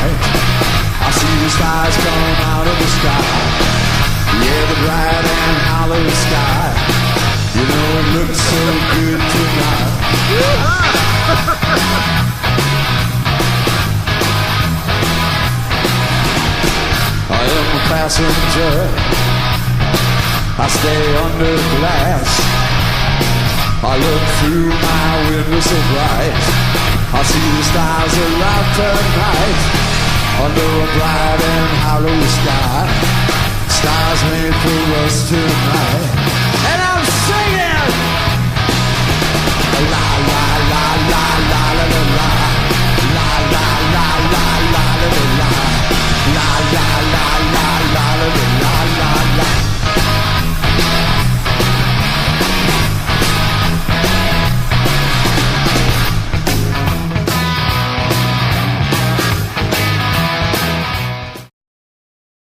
night. I see the stars come out of the sky. Yeah, the bright and hollow sky. You know it looks so good tonight. I am a passenger. I stay under glass. I look through my window so bright. I see the stars alive tonight. Under a bright and hollow sky. Stars made for us to